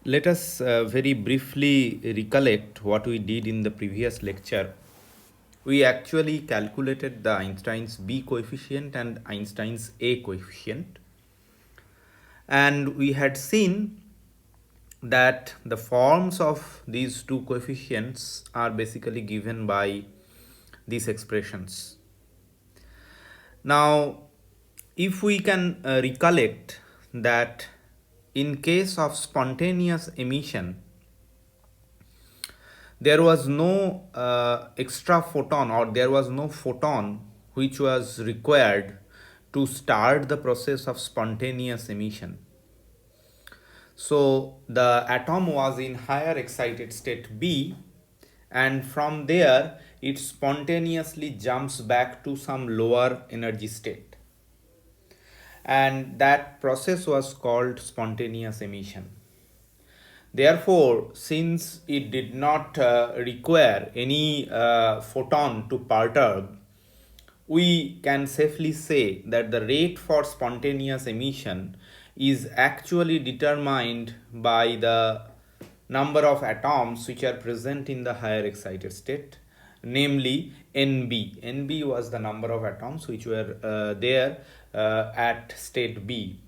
Let us very briefly recollect what we did in the previous lecture. We actually calculated the Einstein's B coefficient and Einstein's A coefficient. And we had seen that the forms of these two coefficients are basically given by these expressions. Now, if we can recollect that in case of spontaneous emission, there was no extra photon, or there was no photon which was required to start the process of spontaneous emission. So the atom was in higher excited state B, and from there it spontaneously jumps back to some lower energy state, and that process was called spontaneous emission. Therefore, since it did not require any photon to perturb, we can safely say that the rate for spontaneous emission is actually determined by the number of atoms which are present in the higher excited state, namely Nb. Nb was the number of atoms which were there at state B.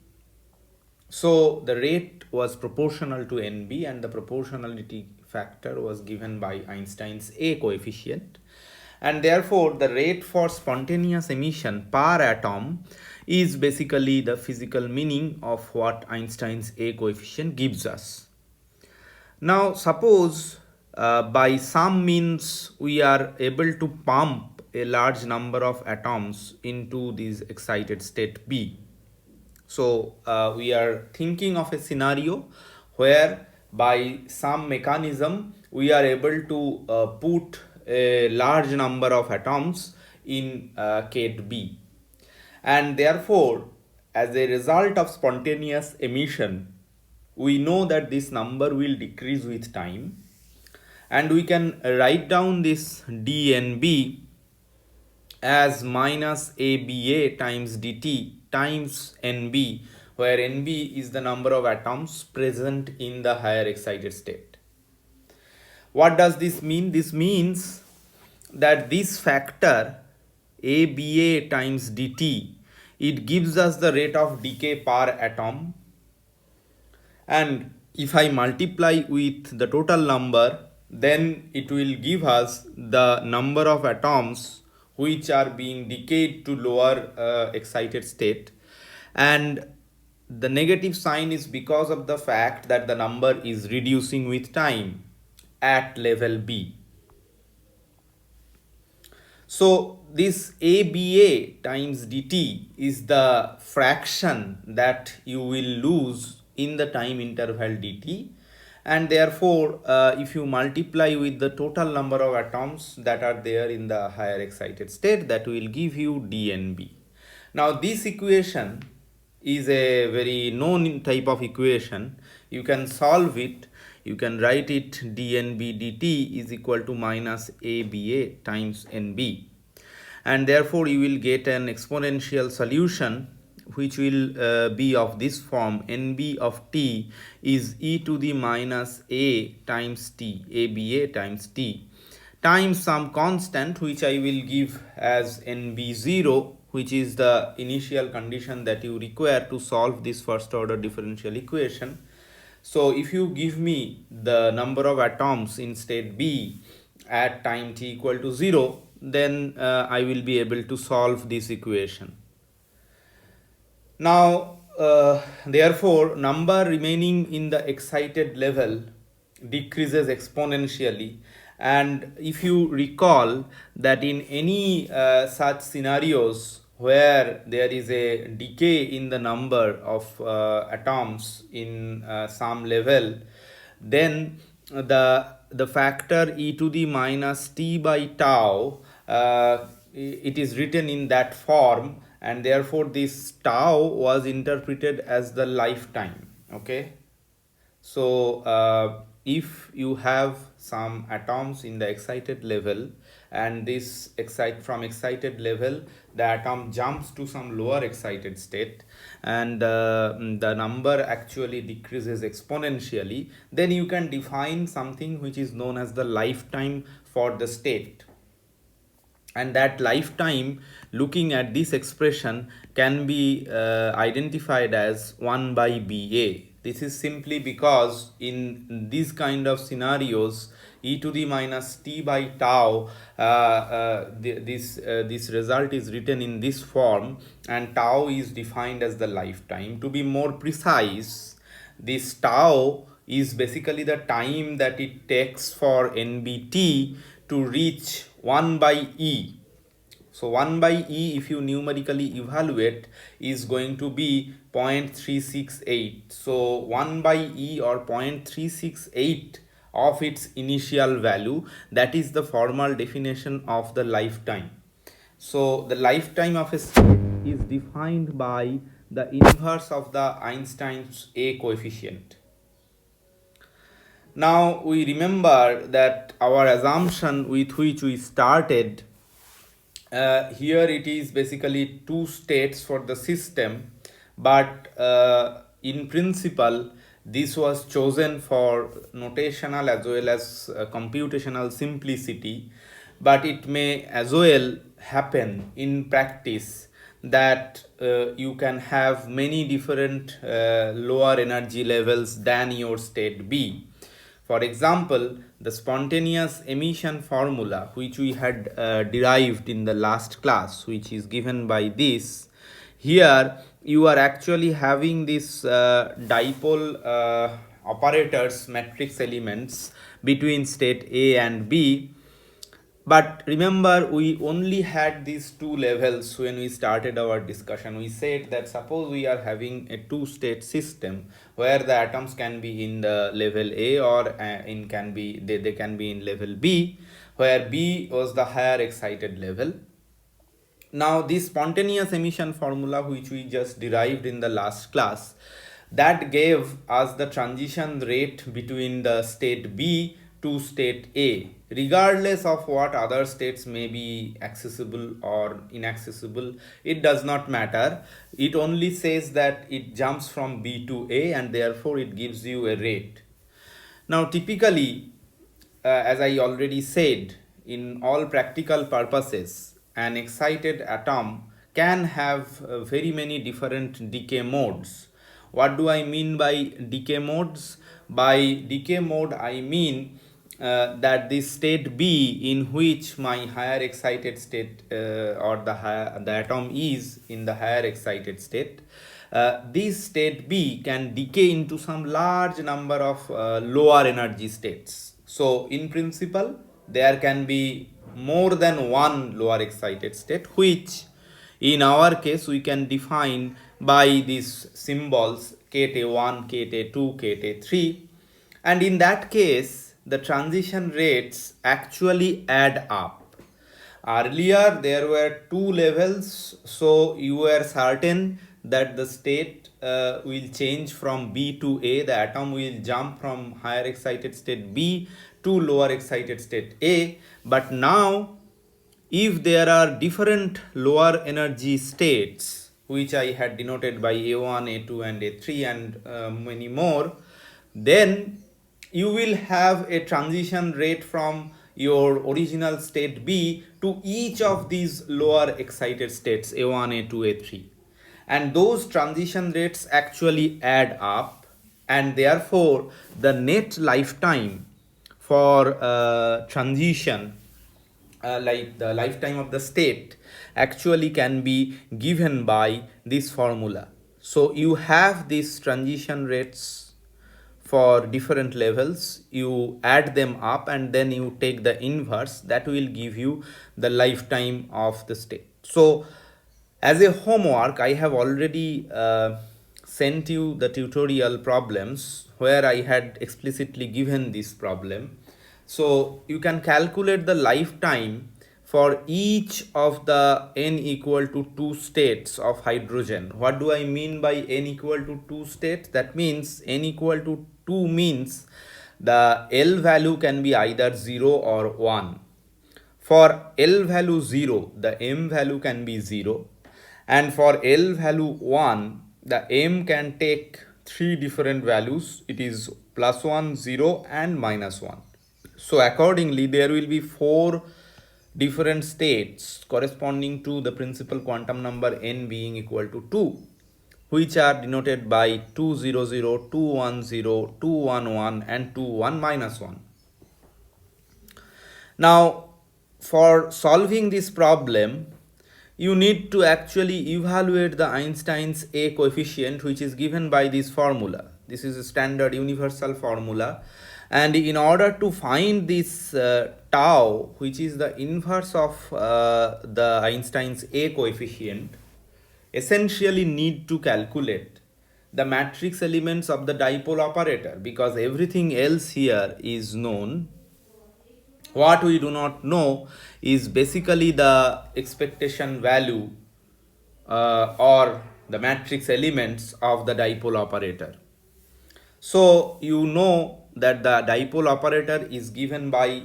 So the rate was proportional to Nb, and the proportionality factor was given by Einstein's A coefficient. And therefore, the rate for spontaneous emission per atom is basically the physical meaning of what Einstein's A coefficient gives us. Now, suppose by some means we are able to pump a large number of atoms into this excited state B. So we are thinking of a scenario where by some mechanism we are able to put a large number of atoms in Ket B, and therefore as a result of spontaneous emission we know that this number will decrease with time, and we can write down this dNb as minus ABA times dt times Nb, where Nb is the number of atoms present in the higher excited state. What does this mean? This means that this factor ABA times dt, it gives us the rate of decay per atom, and if I multiply with the total number, then it will give us the number of atoms which are being decayed to lower excited state, and the negative sign is because of the fact that the number is reducing with time at level B. So this ABA times dt is the fraction that you will lose in the time interval dt, and therefore if you multiply with the total number of atoms that are there in the higher excited state, that will give you dNb. Now this equation is a very known type of equation. You can solve it. You can write it dNb dt is equal to minus ABA times NB, and therefore you will get an exponential solution which will be of this form: Nb of t is e to the minus a times t, ABA times t, times some constant which I will give as Nb0, which is the initial condition that you require to solve this first order differential equation. So if you give me the number of atoms in state B at time t equal to 0, then I will be able to solve this equation. Now therefore number remaining in the excited level decreases exponentially, and if you recall that in any such scenarios where there is a decay in the number of atoms in some level, then the factor e to the minus t by tau, it is written in that form, and therefore this tau was interpreted as the lifetime. Okay, so if you have some atoms in the excited level and this from excited level the atom jumps to some lower excited state, and the number actually decreases exponentially, then you can define something which is known as the lifetime for the state. And that lifetime, looking at this expression, can be identified as 1 by ba. This is simply because in these kind of scenarios, e to the minus t by tau, this result is written in this form, and tau is defined as the lifetime. To be more precise, this tau is basically the time that it takes for nbt to reach 1 by e. So 1 by e, if you numerically evaluate, is going to be 0.368. So 1 by e or 0.368 of its initial value, that is the formal definition of the lifetime. So the lifetime of a state is defined by the inverse of the Einstein's A coefficient. Now we remember that our assumption with which we started, here it is basically two states for the system, but in principle this was chosen for notational as well as computational simplicity, but it may as well happen in practice that you can have many different lower energy levels than your state B. For example, the spontaneous emission formula which we had derived in the last class, which is given by this, here you are actually having this dipole operators matrix elements between state A and B. But remember, we only had these two levels when we started our discussion. We said that suppose we are having a two-state system where the atoms can be in the level A or they can be in level B, where B was the higher excited level. Now this spontaneous emission formula which we just derived in the last class, that gave us the transition rate between the state B to state A, regardless of what other states may be accessible or inaccessible. It does not matter. It only says that it jumps from B to A, and therefore it gives you a rate. Now typically, as I already said, in all practical purposes, an excited atom can have very many different decay modes. What do I mean by decay modes? By decay mode I mean that the state B in which my higher excited state or the atom is in the higher excited state, this state B can decay into some large number of lower energy states. So in principle there can be more than one lower excited state, which in our case we can define by these symbols kT1, kT2, kT3, and in that case the transition rates actually add up. Earlier there were two levels, so you were certain that the state will change from B to A. The atom will jump from higher excited state B to lower excited state A. But now, if there are different lower energy states, which I had denoted by A1, A2 and A3 and many more, then you will have a transition rate from your original state B to each of these lower excited states A1, A2, A3, and those transition rates actually add up, and therefore the net lifetime for transition, like the lifetime of the state, actually can be given by this formula. So you have these transition rates for different levels, you add them up and then you take the inverse, that will give you the lifetime of the state. So as a homework, I have already sent you the tutorial problems where I had explicitly given this problem. So you can calculate the lifetime for each of the n equal to 2 states of hydrogen. What do I mean by n equal to 2 states? That means n equal to 2 means the L value can be either 0 or 1. For L value 0, the M value can be 0, and for L value 1, the M can take three different values. It is plus 1, 0 and minus 1. So accordingly, there will be four different states corresponding to the principal quantum number n being equal to 2, which are denoted by 200, 210, 211 and 21 minus 1. Now, for solving this problem, you need to actually evaluate the Einstein's A coefficient, which is given by this formula. This is a standard universal formula, and in order to find this tau, which is the inverse of the Einstein's A coefficient, essentially need to calculate the matrix elements of the dipole operator, because everything else here is known. What we do not know is basically the expectation value or the matrix elements of the dipole operator. So you know that the dipole operator is given by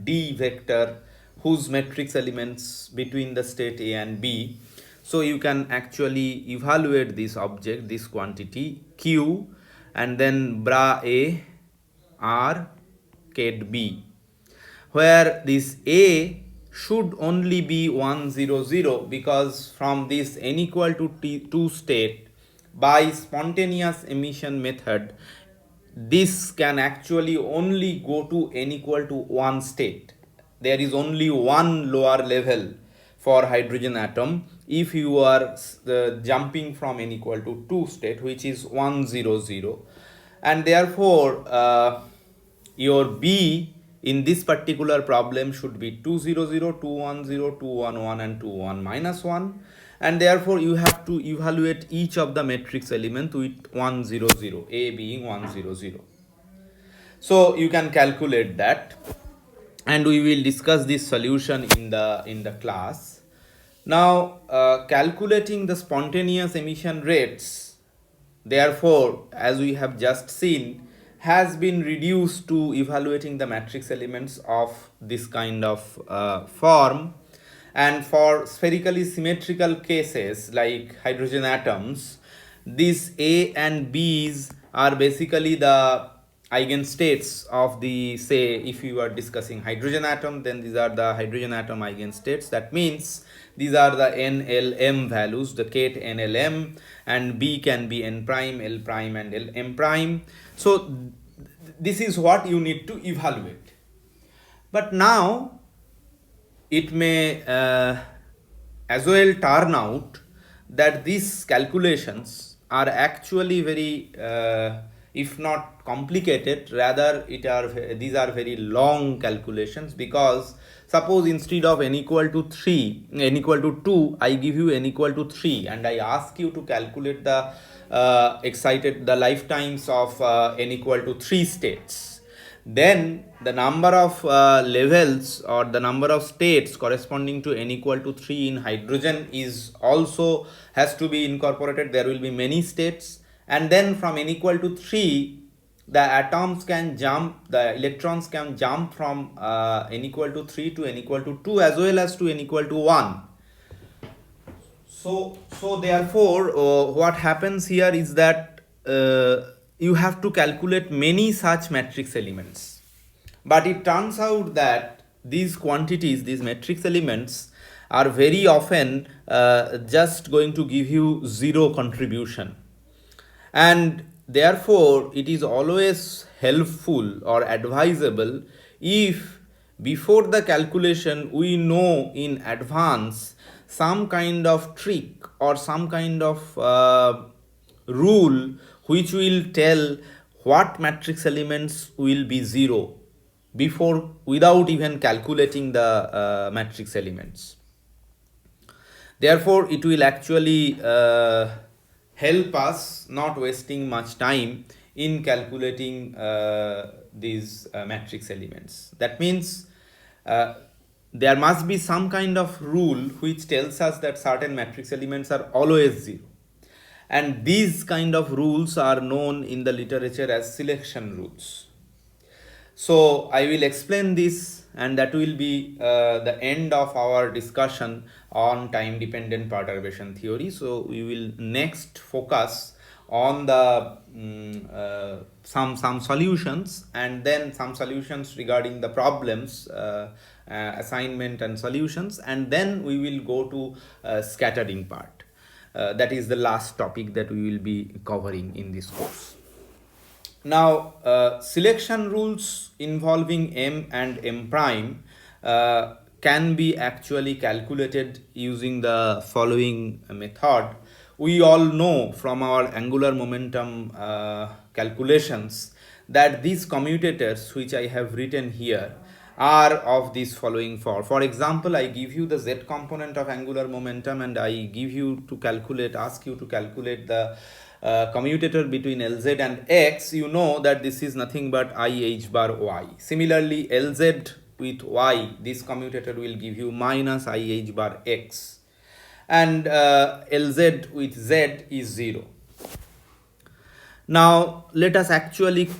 D vector, whose matrix elements between the state A and B. So you can actually evaluate this object, this quantity Q, and then bra A R ket B, where this A should only be 1 0 0, because from this n equal to T2 state, by spontaneous emission method, this can actually only go to n equal to 1 state. There is only one lower level for hydrogen atom if you are jumping from n equal to 2 state, which is 1 0 0, and therefore your B in this particular problem should be 200, 210, 211 and 21 minus 1, and therefore you have to evaluate each of the matrix element with 1 0 0, A being 1 0 0. So you can calculate that, and we will discuss this solution in the class. Now calculating the spontaneous emission rates, therefore, as we have just seen, has been reduced to evaluating the matrix elements of this kind of form. And for spherically symmetrical cases like hydrogen atoms, these A and B's are basically the eigenstates of the, say, if you are discussing hydrogen atom, then these are the hydrogen atom eigenstates. That means these are the NLM values, the ket NLM, and B can be N prime, L prime and L M prime. So this is what you need to evaluate. But now it may as well turn out that these calculations are actually very if not complicated, rather these are very long calculations, because suppose instead of n equal to 2, I give you n equal to 3 and I ask you to calculate the the lifetimes of n equal to 3 states, then the number of levels or the number of states corresponding to n equal to 3 in hydrogen is also has to be incorporated. There will be many states, and then from n equal to 3, the atoms can jump, the electrons can jump from n equal to 3 to n equal to 2 as well as to n equal to 1. So therefore what happens here is that you have to calculate many such matrix elements, but it turns out that these quantities, these matrix elements, are very often just going to give you zero contribution, and therefore it is always helpful or advisable if before the calculation we know in advance some kind of trick or some kind of rule which will tell what matrix elements will be zero before, without even calculating the matrix elements. Therefore it will actually help us not wasting much time in calculating these matrix elements. That means there must be some kind of rule which tells us that certain matrix elements are always zero, and these kind of rules are known in the literature as selection rules. So I will explain this, and that will be the end of our discussion on time dependent perturbation theory. So we will next focus on the some solutions, and then some solutions regarding the problems, assignment and solutions, and then we will go to scattering part. That is the last topic that we will be covering in this course. Now, selection rules involving m and m prime can be actually calculated using the following method. We all know from our angular momentum calculations that these commutators, which I have written here, are of this following form. For example, I give you the z component of angular momentum, and I give you to calculate, ask you to calculate the commutator between Lz and x. You know that this is nothing but I h bar y. Similarly, Lz with y, this commutator will give you minus I h bar x, and Lz with z is 0. Now let us actually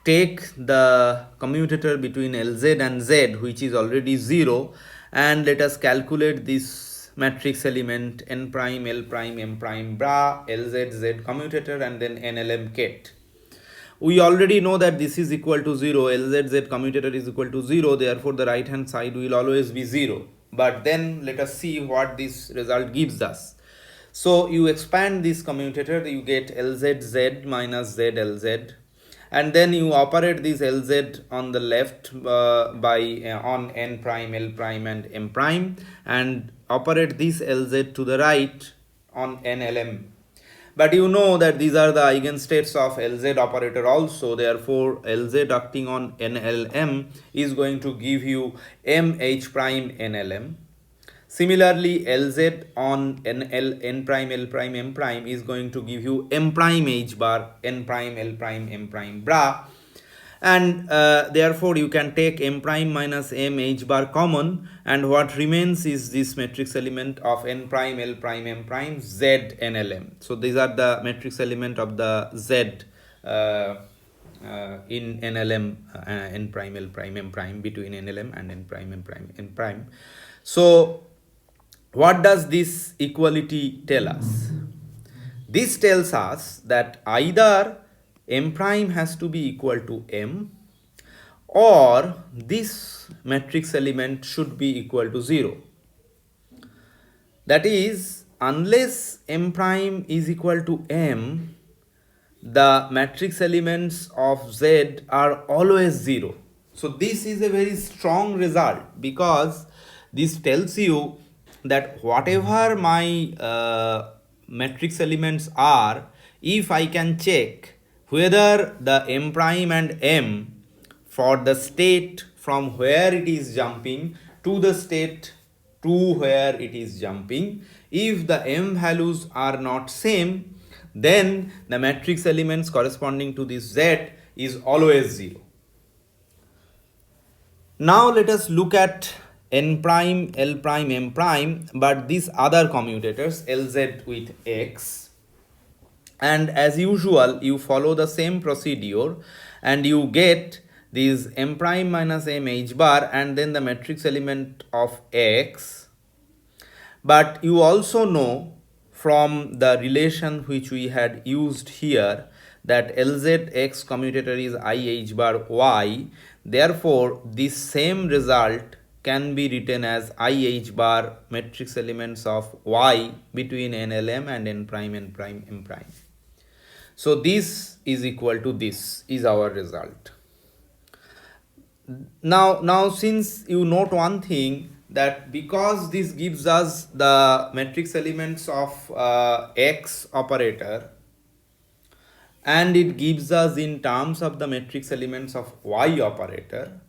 take the commutator between Lz and z, which is already 0, and let us calculate this matrix element n prime, l prime, m prime bra, Lz, z commutator, and then nlm ket. We already know that this is equal to 0, Lz, z commutator is equal to 0, therefore the right hand side will always be 0. But then let us see what this result gives us. So you expand this commutator, you get Lz, z minus z Lz, and then you operate this Lz on the left on n prime, l prime, and m prime, and operate this Lz to the right on nlm. But you know that these are the eigenstates of Lz operator also, therefore Lz acting on nlm is going to give you mh prime nlm. Similarly, Lz on n prime, l prime, m prime is going to give you m prime h bar, n prime, l prime, m prime bra, and therefore you can take m prime minus m h bar common, and what remains is this matrix element of n prime, l prime, m prime, z nlm. So these are the matrix element of the z in nlm, n prime, l prime, m prime, between nlm and n prime, m prime, n prime. So what does this equality tell us? This tells us that either m prime has to be equal to m, or this matrix element should be equal to 0. That is, unless m prime is equal to m, the matrix elements of z are always 0. So this is a very strong result, because this tells you that whatever my matrix elements are, if I can check whether the m prime and m for the state from where it is jumping to the state to where it is jumping, if the m values are not same, then the matrix elements corresponding to this z is always 0. Now let us look at n prime, l prime, m prime, but these other commutators Lz with x, and as usual you follow the same procedure and you get these m prime minus m h bar and then the matrix element of x. But you also know from the relation which we had used here that Lz x commutator is I h bar y, therefore this same result can be written as I h bar matrix elements of y between nlm and n prime, n prime, m prime. So this is equal to this is our result. Now since you note one thing, that because this gives us the matrix elements of x operator, and it gives us in terms of the matrix elements of y operator,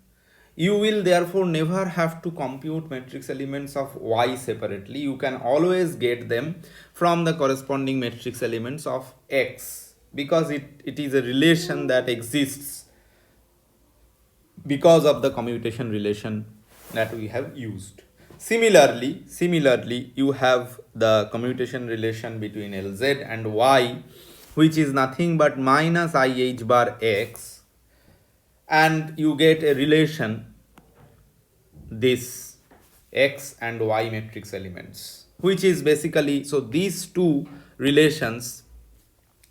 you will therefore never have to compute matrix elements of y separately. You can always get them from the corresponding matrix elements of x, because it is a relation that exists because of the commutation relation that we have used. Similarly, you have the commutation relation between Lz and y, which is nothing but minus I h bar x, and you get a relation, this x and y matrix elements, which is basically, so these two relations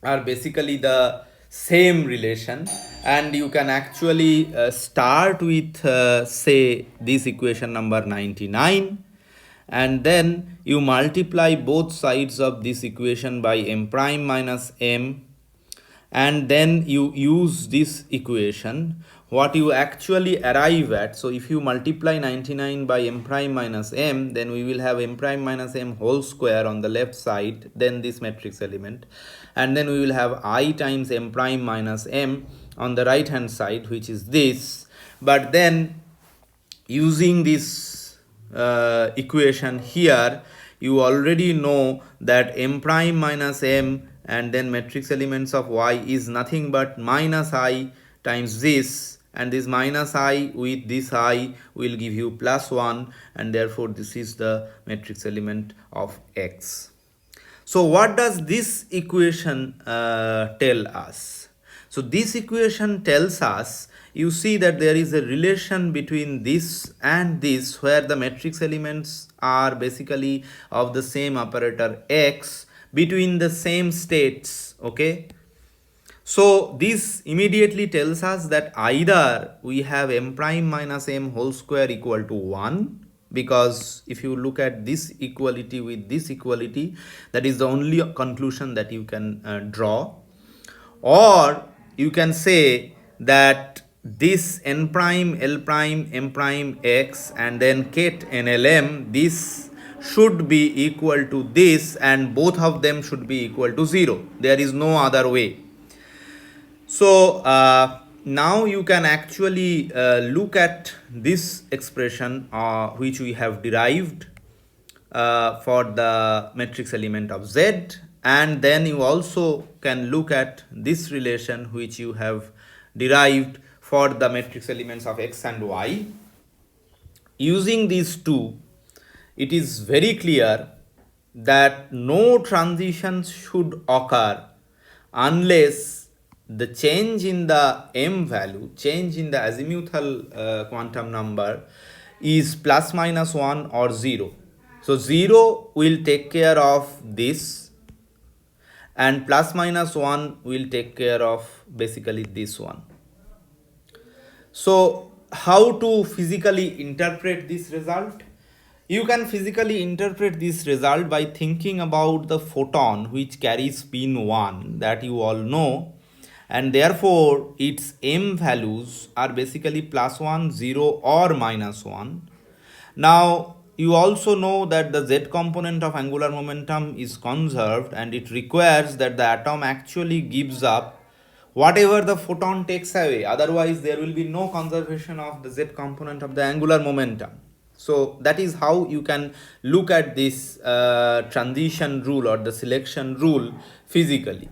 are basically the same relation, and you can actually start with say this equation number 99, and then you multiply both sides of this equation by m prime minus m, and then you use this equation. What you actually arrive at, so if you multiply 99 by m prime minus m, then we will have m prime minus m whole square on the left side, then this matrix element, and then we will have I times m prime minus m on the right hand side, which is this. But then using this equation here, you already know that m prime minus m and then matrix elements of y is nothing but minus I times this, and this minus I with this I will give you plus 1, and therefore this is the matrix element of x. So what does this equation tell us? So this equation tells us, you see that there is a relation between this and this, where the matrix elements are basically of the same operator x between the same states. Okay, so this immediately tells us that either we have m prime minus m whole square equal to 1, because if you look at this equality with this equality, that is the only conclusion that you can draw, or you can say that this n prime l prime m prime x and then ket nlm, this should be equal to this, and both of them should be equal to 0. There is no other way. So now you can actually look at this expression which we have derived for the matrix element of Z, and then you also can look at this relation which you have derived for the matrix elements of x and y. Using these two, it is very clear that no transitions should occur unless the change in the m value, change in the azimuthal quantum number, is plus minus 1 or 0. So 0 will take care of this, and plus minus 1 will take care of basically this one. So how to physically interpret this result? You can physically interpret this result by thinking about the photon which carries spin 1, that you all know, and therefore its m values are basically plus 1, 0 or minus 1. Now you also know that the z component of angular momentum is conserved, and it requires that the atom actually gives up whatever the photon takes away, otherwise there will be no conservation of the z component of the angular momentum. So that is how you can look at this transition rule or the selection rule physically.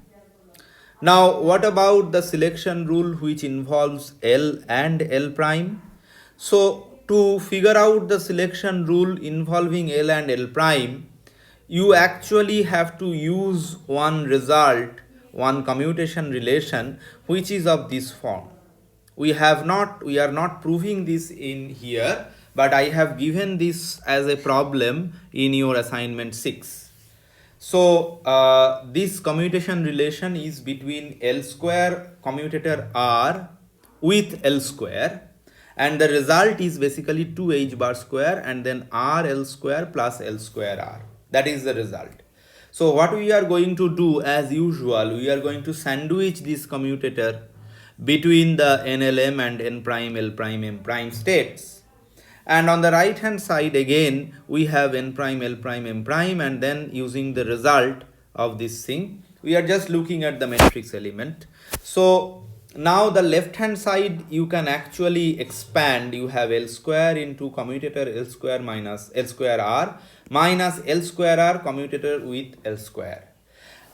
Now what about the selection rule which involves L and L prime? So to figure out the selection rule involving L and L prime, you actually have to use one result, one commutation relation, which is of this form. We are not proving this in here, but I have given this as a problem in your assignment 6. So this commutation relation is between L square commutator R with L square, and the result is basically 2h bar square and then R L square plus L square R. That is the result. So what we are going to do, as usual, we are going to sandwich this commutator between the NLM and N prime L prime M prime states. And on the right hand side again we have n prime l prime m prime, and then using the result of this thing we are just looking at the matrix element. So now the left hand side you can actually expand. You have L square into commutator L square minus L square R minus L square R commutator with L square.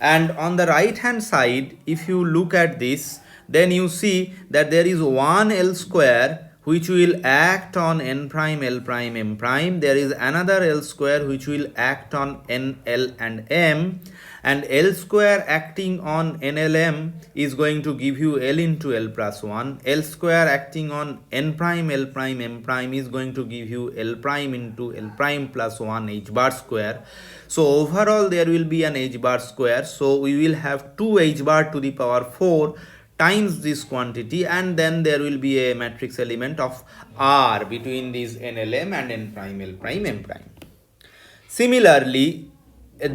And on the right hand side, if you look at this, then you see that there is one L square which will act on n prime l prime m prime. There is another L square which will act on n, l and m, and L square acting on NLM is going to give you L into L plus 1. L square acting on N prime L prime M prime is going to give you L prime into L prime plus 1 H bar square. So overall there will be an H bar square. So we will have 2 H bar to the power 4 times this quantity, and then there will be a matrix element of R between these NLM and N prime L prime M prime. Similarly,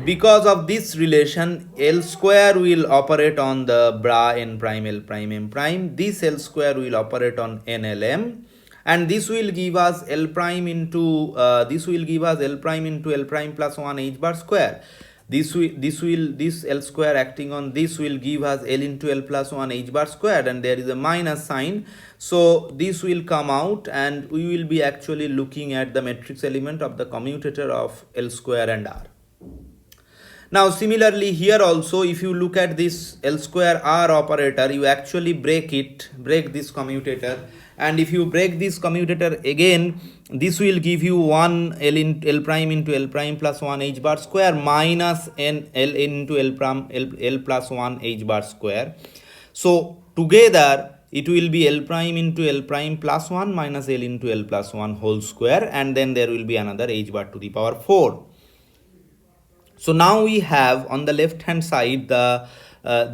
because of this relation, L square will operate on the bra N prime L prime M prime. This L square will operate on NLM, and this will give us L prime into L prime plus 1 H bar square. This L square acting on this will give us L into L plus 1 H bar square, and there is a minus sign. So this will come out, and we will be actually looking at the matrix element of the commutator of L square and R. Now similarly here also, if you look at this L square R operator, you actually break this commutator, and if you break this commutator again, this will give you 1 L prime into L prime plus 1 H bar square minus N L into L plus 1 H bar square. So together it will be L prime into L prime plus 1 minus L into L plus 1 whole square, and then there will be another H bar to the power 4. So now we have on the left hand side the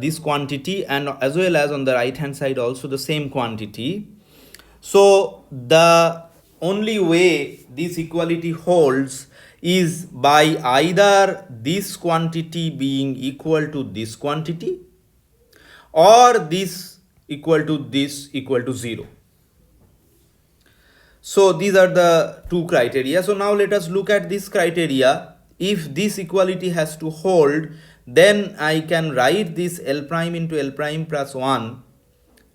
this quantity, and as well as on the right hand side also the same quantity. So the only way this equality holds is by either this quantity being equal to this quantity, or this equal to 0. So these are the two criteria. So now let us look at this criteria. If this equality has to hold, then I can write this L prime into L prime plus 1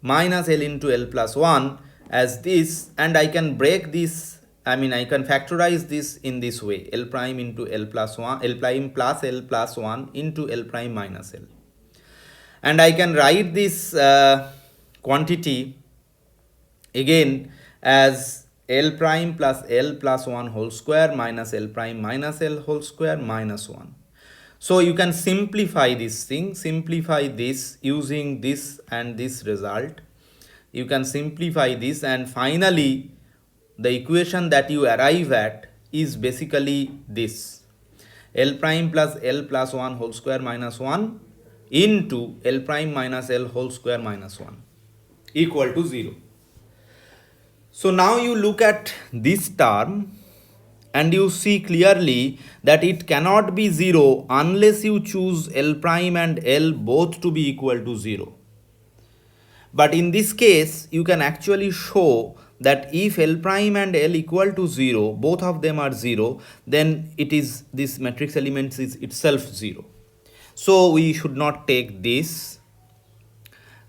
minus L into L plus 1 as this, and I can break this, I can factorize this in this way: L prime into L plus 1, L prime plus L plus 1 into L prime minus L. And I can write this quantity again as L prime plus L plus 1 whole square minus L prime minus L whole square minus 1. So you can simplify this thing, simplify this using this and this result. You can simplify this, and finally the equation that you arrive at is basically this: L prime plus L plus 1 whole square minus 1 into L prime minus L whole square minus 1 equal to 0. So now you look at this term and you see clearly that it cannot be 0 unless you choose L prime and L both to be equal to 0. But in this case, you can actually show that if L prime and L equal to 0, both of them are 0, then it is this matrix element is itself 0. So we should not take this.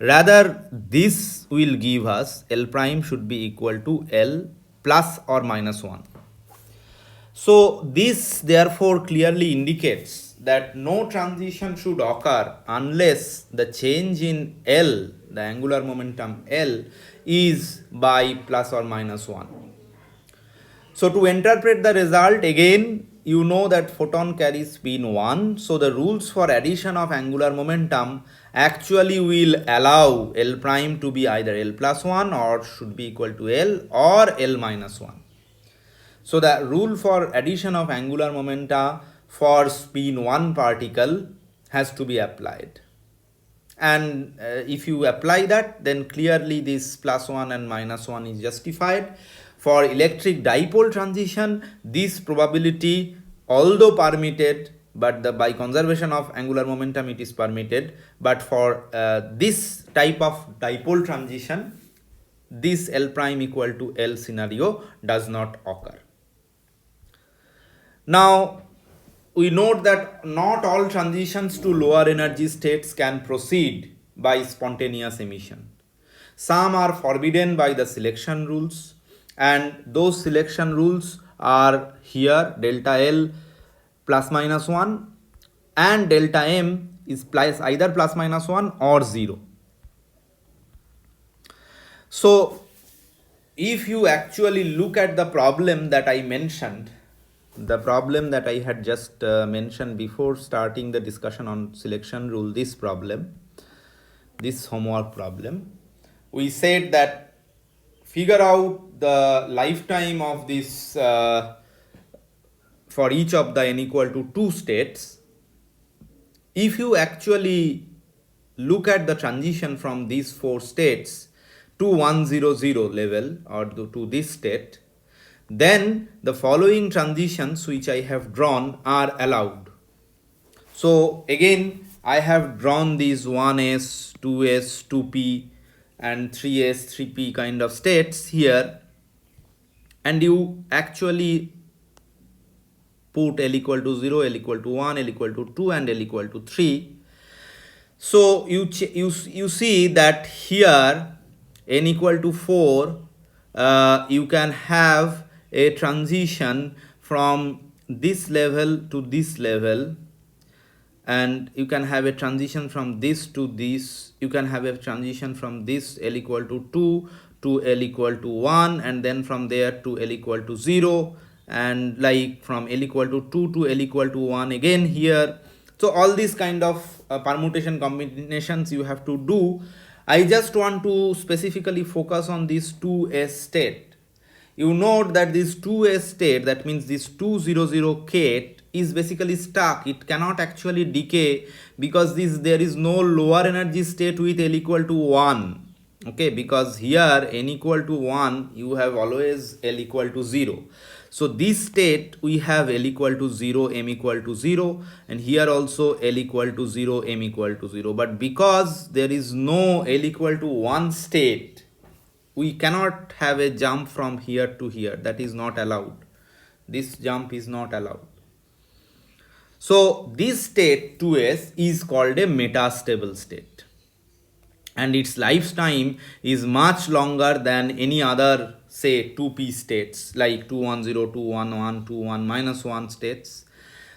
Rather, this will give us L prime should be equal to L plus or minus 1. So this therefore clearly indicates that no transition should occur unless the change in L, the angular momentum L, is by plus or minus 1. So to interpret the result, again you know that photon carries spin 1. So the rules for addition of angular momentum actually will allow L prime to be either L plus 1 or should be equal to L, or L minus 1. So the rule for addition of angular momenta for spin 1 particle has to be applied. And if you apply that, then clearly this plus 1 and minus 1 is justified. For electric dipole transition, this probability, although permitted, but by conservation of angular momentum it is permitted, but for this type of dipole transition, this L prime equal to L scenario does not occur. Now we note that not all transitions to lower energy states can proceed by spontaneous emission. Some are forbidden by the selection rules, and those selection rules are here: delta L plus minus 1 and delta M is either plus minus 1 or 0. So if you actually look at the problem that I mentioned, the problem that I had just mentioned before starting the discussion on selection rule, this homework problem, we said that figure out the lifetime of this for each of the n equal to 2 states. If you actually look at the transition from these 4 states to 100 level or to this state, then the following transitions which I have drawn are allowed. So again, I have drawn these 1s, 2s, 2p and 3s, 3p kind of states here, and you actually put L equal to 0, L equal to 1, L equal to 2 and L equal to 3. So you see that here n equal to 4, you can have a transition from this level to this level, and you can have a transition from this to this. You can have a transition from this L equal to 2 to L equal to 1, and then from there to L equal to 0, and like from L equal to 2 to L equal to 1 again here. So all these kind of permutation combinations you have to do. I just want to specifically focus on this 2s state. You note that this 2s state, that means this 200 Kate is basically stuck. It cannot actually decay because there is no lower energy state with L equal to 1. Okay, because here n equal to 1 you have always L equal to 0. So this state we have L equal to 0, m equal to 0, and here also L equal to 0, m equal to 0. But because there is no L equal to 1 state, we cannot have a jump from here to here. That is not allowed. This jump is not allowed. So this state 2s is called a metastable state, and its lifetime is much longer than any other, say, 2p states like 210, 211, 21 minus 1 states.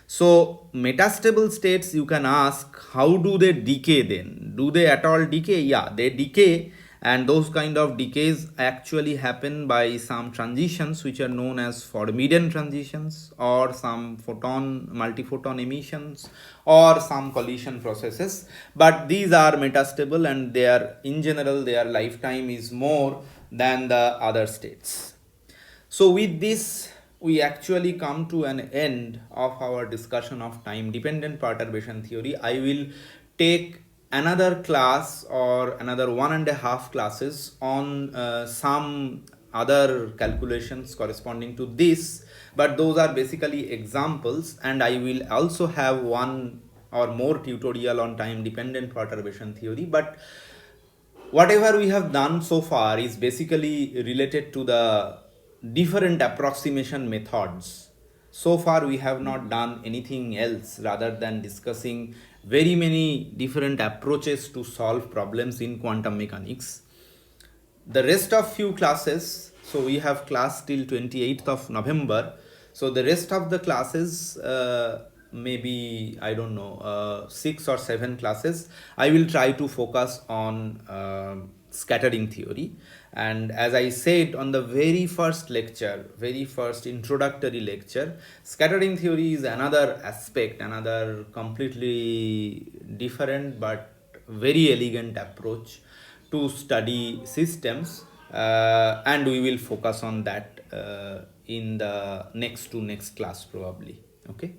So metastable states, you can ask, how do they decay then? Do they at all decay? Yeah, they decay, and those kind of decays actually happen by some transitions which are known as Forbidden transitions, or some multi-photon emissions, or some collision processes. But these are metastable, and in general their lifetime is more than the other states. So with this, we actually come to an end of our discussion of time dependent perturbation theory. I will take another class or another 1.5 classes on some other calculations corresponding to this, but those are basically examples, and I will also have one or more tutorial on time dependent perturbation theory. But whatever we have done so far is basically related to the different approximation methods. So far we have not done anything else rather than discussing very many different approaches to solve problems in quantum mechanics. The rest of few classes, so we have class till 28th of November. So the rest of the classes, maybe I don't know, 6 or 7 classes, I will try to focus on scattering theory. And as I said on the very first introductory lecture, scattering theory is another aspect, another completely different but very elegant approach to study systems, and we will focus on that in the next class probably. Okay.